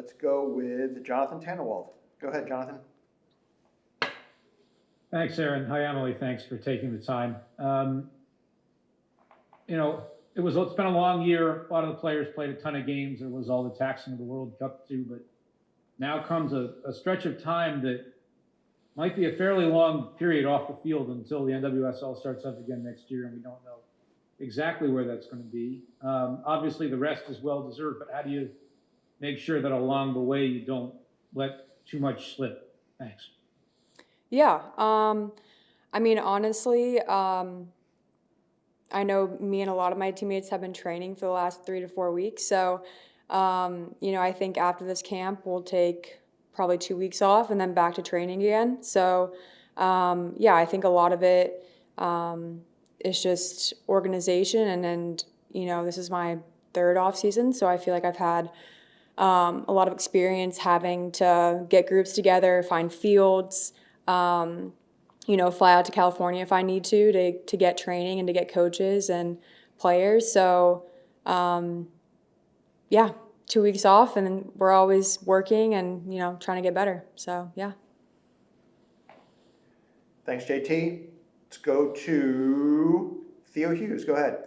Let's go with Jonathan Tannewald. Go ahead, Jonathan. Thanks, Aaron. Hi, Emily. Thanks for taking the time. It's been a long year. A lot of the players played a ton of games. There was all the taxing of the World Cup too, but now comes a stretch of time that might be a fairly long period off the field until the NWSL starts up again next year, and we don't know exactly where that's going to be. Obviously, the rest is well-deserved, but how do you make sure that along the way you don't let too much slip? Thanks. Yeah. Honestly, I know me and a lot of my teammates have been training for the last 3 to 4 weeks. So, I think after this camp, we'll take probably 2 weeks off and then back to training again. So, I think a lot of it is just organization. And this is my third off season. So I feel like I've had a lot of experience having to get groups together, find fields, fly out to California if I need to get training and to get coaches and players. So, 2 weeks off, and then we're always working and, trying to get better. So, yeah. Thanks, JT. Let's go to Theo Hughes. Go ahead.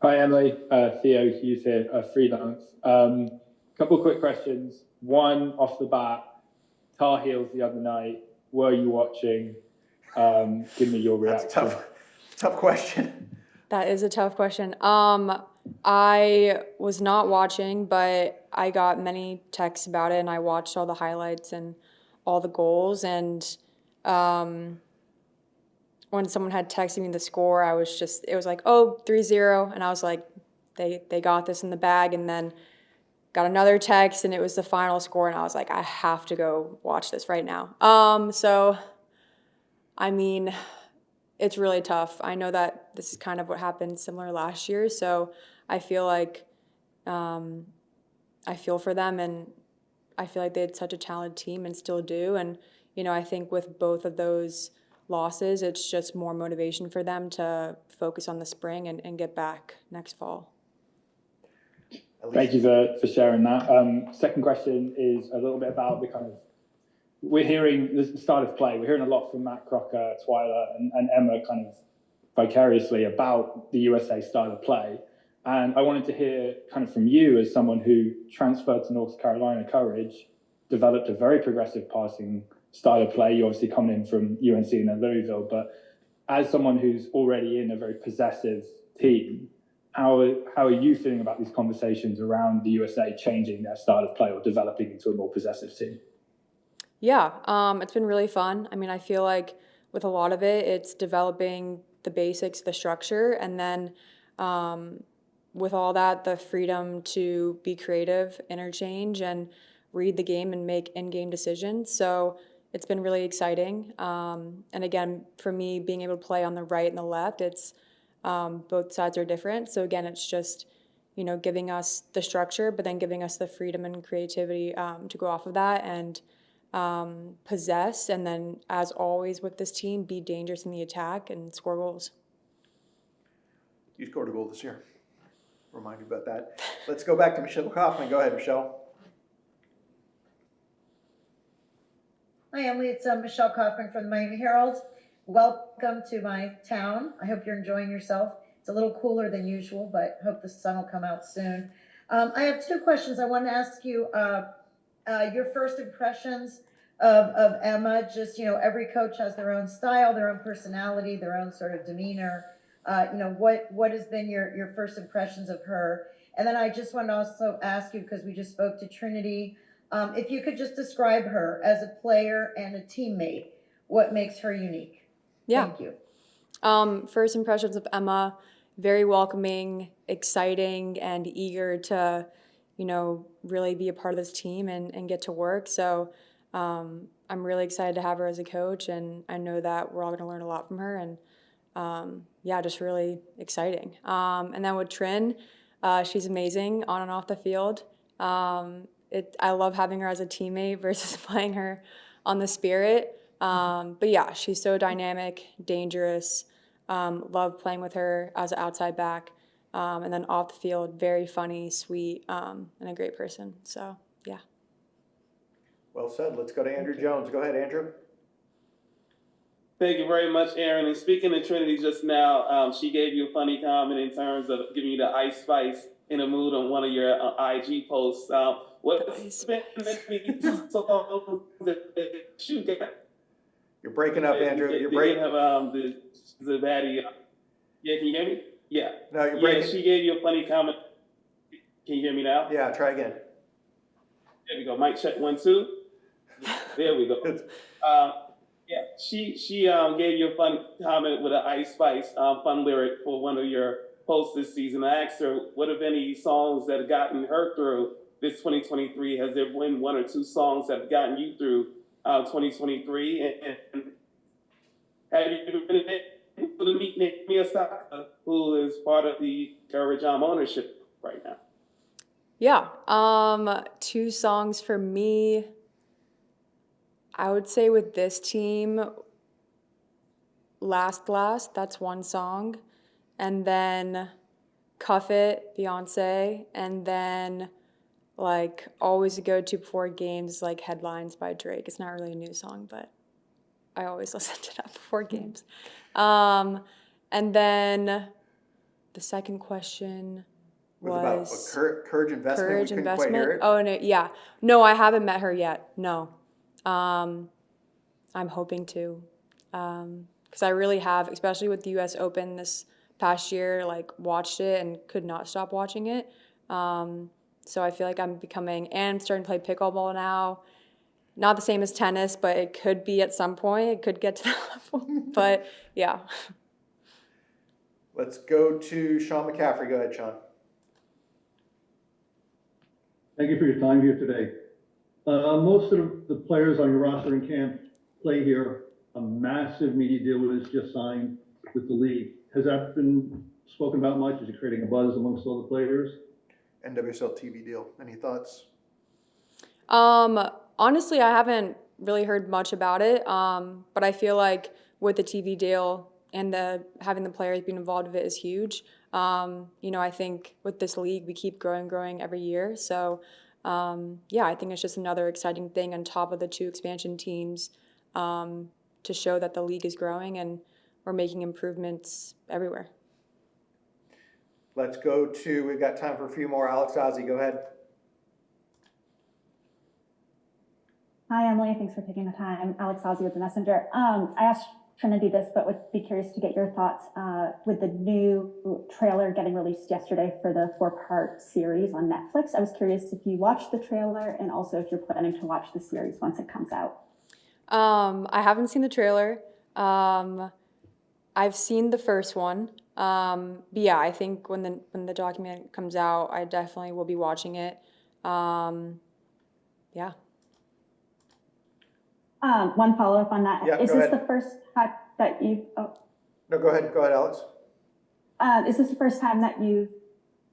Hi, Emily. Theo Hughes here, freelance. Couple quick questions. One, off the bat, Tar Heels the other night. Were you watching? Give me your reaction. That's tough question. That is a tough question. I was not watching, but I got many texts about it, and I watched all the highlights and all the goals. And when someone had texted me the score, it was like, 3-0. And I was like, they got this in the bag. And then got another text, and it was the final score. And I was like, I have to go watch this right now. It's really tough. I know that this is kind of what happened similar last year. So I feel like I feel for them, and I feel like they had such a talented team and still do. And, I think with both of those losses, it's just more motivation for them to focus on the spring and get back next fall. Thank you for sharing that. Second question is a little bit about we're hearing the start of play. We're hearing a lot from Matt Crocker, Twyla, and Emma kind of vicariously about the USA style of play. And I wanted to hear kind of from you, as someone who transferred to North Carolina Courage, developed a very progressive passing style of play. You're obviously coming in from UNC and then Louisville, but as someone who's already in a very possessive team, how are you feeling about these conversations around the USA changing their style of play or developing into a more possessive team? Yeah, it's been really fun. I feel like with a lot of it, it's developing the basics, the structure, and then with all that, the freedom to be creative, interchange, and read the game and make in-game decisions. So it's been really exciting. And again, for me, being able to play on the right and the left, it's both sides are different. So again, it's just, giving us the structure, but then giving us the freedom and creativity to go off of that and possess. And then, as always with this team, be dangerous in the attack and score goals. You scored a goal this year. Remind you about that. Let's go back to Michelle Kaufman. Go ahead, Michelle. Hi, Emily. It's Michelle Kaufman from the Miami Herald. Welcome to my town. I hope you're enjoying yourself. It's a little cooler than usual, but hope the sun will come out soon. I have two questions. I want to ask you your first impressions of Emma. Just, every coach has their own style, their own personality, their own sort of demeanor. What has been your first impressions of her? And then I just want to also ask you, because we just spoke to Trinity, if you could just describe her as a player and a teammate, what makes her unique? Yeah. Thank you. First impressions of Emma, very welcoming, exciting, and eager to, really be a part of this team and get to work. So I'm really excited to have her as a coach, and I know that we're all going to learn a lot from her. And just really exciting. And then with Trin, she's amazing on and off the field. I love having her as a teammate versus playing her on the Spirit. But yeah, she's so dynamic, dangerous. Love playing with her as an outside back. And then off the field, very funny, sweet, and a great person. So, yeah. Well said. Let's go to Andrew Jones. Go ahead, Andrew. Thank you very much, Aaron. And speaking of Trinity just now, she gave you a funny comment in terms of giving you the ice spice in a mood on one of your IG posts. What's been so shoot? You're breaking up, Andrew. You're breaking. The baddie. Yeah, can you hear me? Yeah. No, you're breaking. Yeah, she gave you a funny comment. Can you hear me now? Yeah, try again. There we go. Mic check 1, 2. There we go. Yeah, she gave you a fun comment with an Ice Spice fun lyric for one of your posts this season. I asked her, what have any songs that have gotten her through this 2023? Has there been 1 or 2 songs that have gotten you through 2023? And have you been able to meet Mia Saka, who is part of the Courage ownership right now? Yeah. 2 songs for me. I would say with this team, Last, that's one song. And then Cuff It, Beyonce. And then like always a go-to before games, like Headlines by Drake. It's not really a new song, but I always listen to that before games. And then the second question was about Courage Investment. Courage We couldn't quite hear Investment. it. Oh, no, yeah. No, I haven't met her yet. No. I'm hoping to, because I really have, especially with the U.S. Open this past year, like watched it and could not stop watching it. So I feel like I'm becoming, and I'm starting to play pickleball now. Not the same as tennis, but it could be at some point. It could get to that level. But yeah. Let's go to Sean McCaffrey. Go ahead, Sean. Thank you for your time here today. Most of the players on your roster in camp play here. A massive media deal was just signed with the league. Has that been spoken about much? Is it creating a buzz amongst all the players? NWSL TV deal. Any thoughts? Honestly, I haven't really heard much about it. But I feel like with the TV deal and having the players being involved with it is huge. I think with this league, we keep growing every year. So, I think it's just another exciting thing on top of the 2 expansion teams to show that the league is growing and we're making improvements everywhere. Let's go to, we've got time for a few more. Alex Ozzie, go ahead. Hi, Emily. Thanks for taking the time. Alex Ozzie with The Messenger. I asked Trinity this, but would be curious to get your thoughts with the new trailer getting released yesterday for the 4-part series on Netflix. I was curious if you watched the trailer and also if you're planning to watch the series once it comes out. I haven't seen the trailer. I've seen the first one. But yeah, I think when the document comes out, I definitely will be watching it. Yeah. One follow-up on that. Yeah, is go this ahead. the first time that you've... No, go ahead, Alex. Is this the first time that you've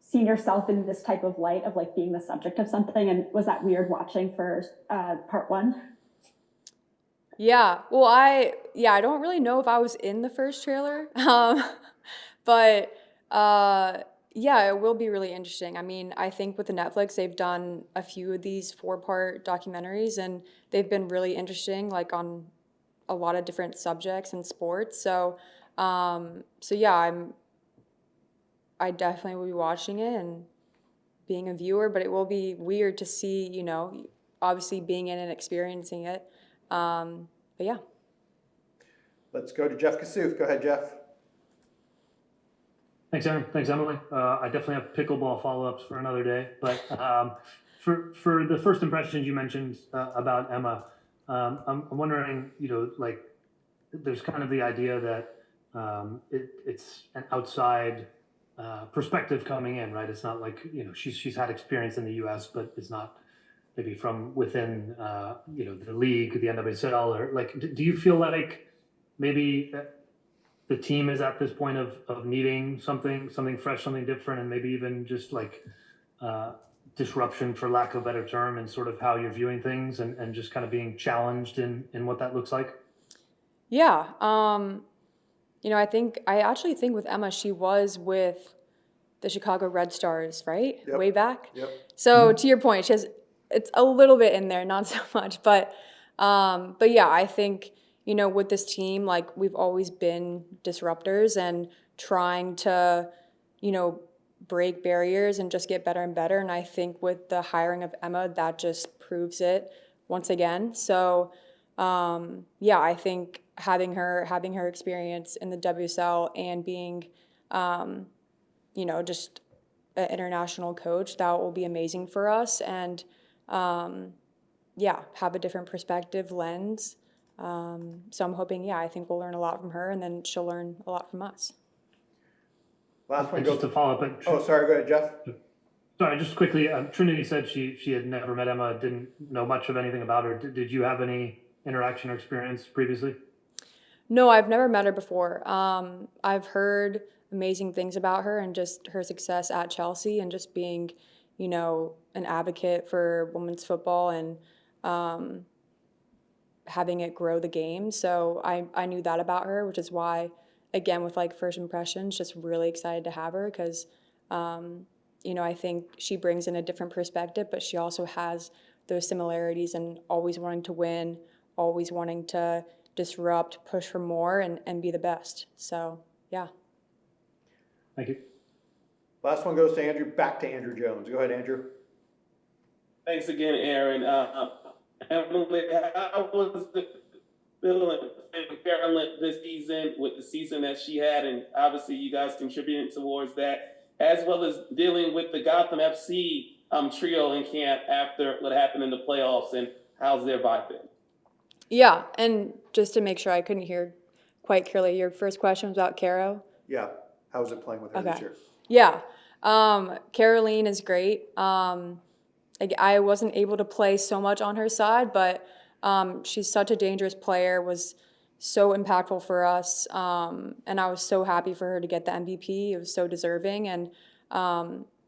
seen yourself in this type of light of like being the subject of something? And was that weird watching for part 1? Yeah. Well, I don't really know if I was in the first trailer. But it will be really interesting. I mean, I think with the Netflix, they've done a few of these 4-part documentaries and they've been really interesting, like on a lot of different subjects and sports. So, I definitely will be watching it and being a viewer, but it will be weird to see, obviously being in and experiencing it. But yeah. Let's go to Jeff Kassouf. Go ahead, Jeff. Thanks, Aaron. Thanks, Emily. I definitely have pickleball follow-ups for another day. But for the first impressions you mentioned about Emma, I'm wondering, there's kind of the idea that it's an outside perspective coming in, right? It's not like, she's had experience in the U.S., but it's not maybe from within, the league, the NWSL, or like, do you feel like maybe the team is at this point of needing something fresh, something different, and maybe even just like disruption, for lack of a better term, and sort of how you're viewing things and just kind of being challenged in what that looks like? Yeah. I actually think with Emma, she was with the Chicago Red Stars, right? Yep. Way back. Yep. So to your point, it's a little bit in there, not so much, but yeah, I think, you know, with this team, like we've always been disruptors and trying to, you know, break barriers and just get better and better. And I think with the hiring of Emma, that just proves it once again. So yeah, I think having her experience in the WSL and being, you know, just an international coach, that will be amazing for us. And yeah, have a different perspective, lens. So I'm hoping, yeah, I think we'll learn a lot from her, and then she'll learn a lot from us. Last one And goes. just to follow up, Oh, sorry. Go ahead, Jeff. sorry, just quickly, Trinity said she had never met Emma, didn't know much of anything about her. Did you have any interaction or experience previously? No, I've never met her before. I've heard amazing things about her and just her success at Chelsea and just being, you know, an advocate for women's football and having it grow the game. So I knew that about her, which is why, again, with like first impressions, just really excited to have her because, you know, I think she brings in a different perspective, but she also has those similarities and always wanting to win, always wanting to disrupt, push for more, and be the best. So, yeah. Thank you. Last one goes to Andrew. Back to Andrew Jones. Go ahead, Andrew. Thanks again, Aaron. Emily, how was the feeling Carolyn this season with the season that she had, and obviously you guys contributing towards that, as well as dealing with the Gotham FC trio in camp after what happened in the playoffs, and how's their vibe been? Yeah, and just to make sure I couldn't hear quite clearly, your first question was about Caro? Yeah. How's it playing with her this Okay. year? Yeah. Caroline is great. I wasn't able to play so much on her side, but she's such a dangerous player, was so impactful for us, and I was so happy for her to get the MVP. It was so deserving, and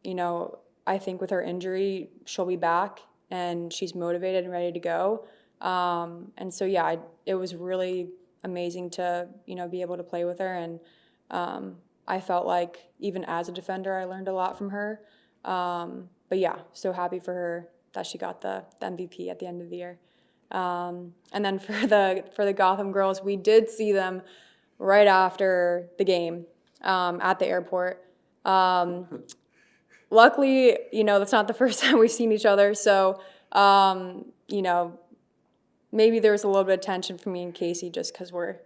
you know, I think with her injury, she'll be back, and she's motivated and ready to go. And so, yeah, it was really amazing to, you know, be able to play with her, and I felt like even as a defender, I learned a lot from her. But yeah, so happy for her that she got the MVP at the end of the year. And then for the Gotham girls, we did see them right after the game at the airport. Luckily, you know, that's not the first time we've seen each other. So, you know, maybe there was a little bit of tension for me and Casey just because we're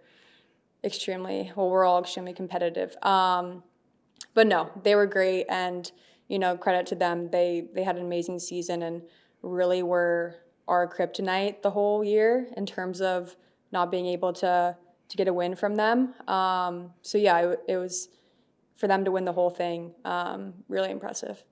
all extremely competitive. But no, they were great, and you know, credit to them. They had an amazing season and really were our kryptonite the whole year in terms of not being able to get a win from them. So yeah, it was for them to win the whole thing, really impressive.